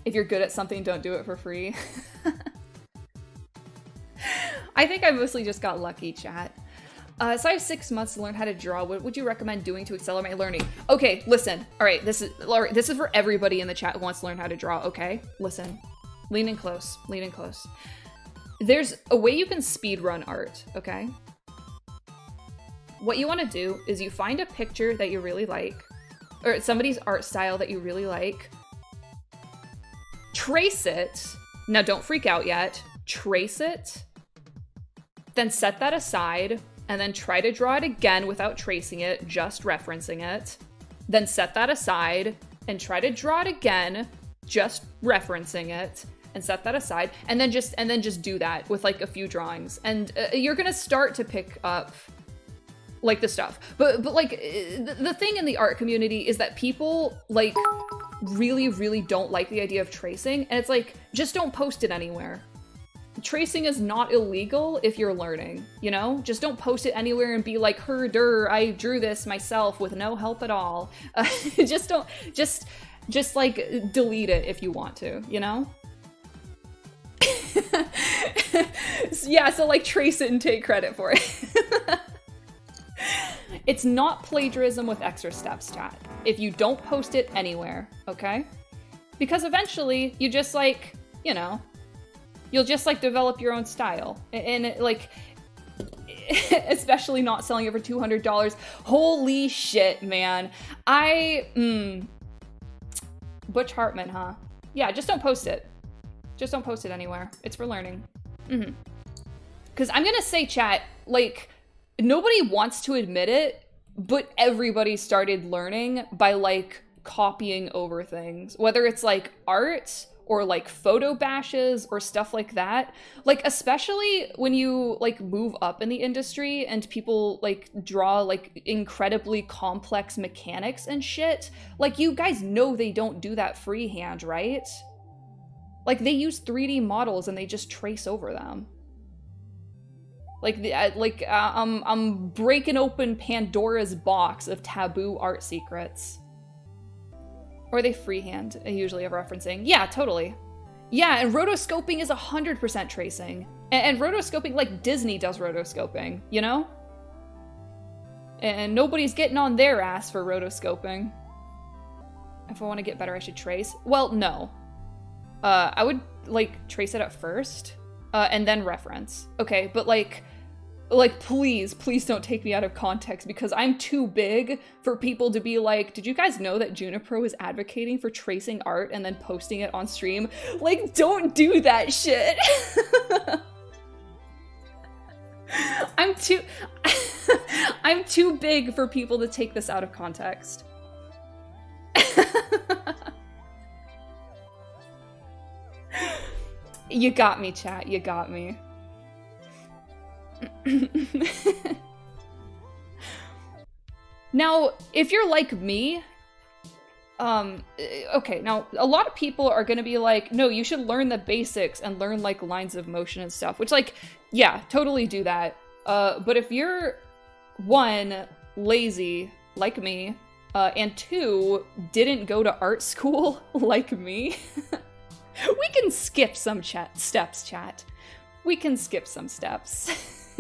If you're good at something, don't do it for free. I think I mostly just got lucky, chat. So I have 6 months to learn how to draw. What would you recommend doing to accelerate my learning? Okay, listen. All right, this is for everybody in the chat who wants to learn how to draw, okay? Listen. Lean in close. Lean in close. There's a way you can speed run art, okay? What you want to do is you find a picture that you really like, or somebody's art style that you really like, trace it. Now don't freak out yet. Trace it, then set that aside, and then try to draw it again without tracing it, just referencing it. Then set that aside and try to draw it again, just referencing it, and set that aside, and then just do that with like a few drawings, and you're gonna start to pick up like the stuff. But like the thing in the art community is that people like really don't like the idea of tracing, and it's like, just don't post it anywhere. Tracing is not illegal if you're learning, you know? Just don't post it anywhere and be like, herder, I drew this myself with no help at all. Just like delete it if you want to, you know? Yeah, so like trace it and take credit for it. It's not plagiarism with extra steps, chat. If you don't post it anywhere, okay? Because eventually you just like, you know, you'll just like develop your own style. And it, like, especially not selling it for $200. Holy shit, man. Butch Hartman, huh? Yeah, just don't post it. Just don't post it anywhere. It's for learning. Because I'm gonna say, chat, like, nobody wants to admit it, but everybody started learning by like copying over things. Whether it's like art or like photo bashes or stuff like that. Like, especially when you like move up in the industry and people like draw like incredibly complex mechanics and shit. Like, you guys know they don't do that freehand, right? Like, they use 3D models and they just trace over them. Like, I'm breaking open Pandora's box of taboo art secrets. Or they freehand, usually of referencing. Yeah, totally. Yeah, and rotoscoping is 100% tracing. And rotoscoping, like Disney does rotoscoping, you know? And nobody's getting on their ass for rotoscoping. If I want to get better, I should trace. Well, no. I would, like, trace it at first, and then reference. Okay, but like, please don't take me out of context, because I'm too big for people to be like, did you guys know that Juniper was advocating for tracing art and then posting it on stream? Like, don't do that shit. I'm too big for people to take this out of context. You got me, chat. You got me. Now, if you're like me, okay, now a lot of people are gonna be like, no, you should learn the basics and learn like lines of motion and stuff, which, like, yeah, totally do that. But if you're, 1, lazy like me, and 2, didn't go to art school like me, we can skip some steps, chat. We can skip some steps.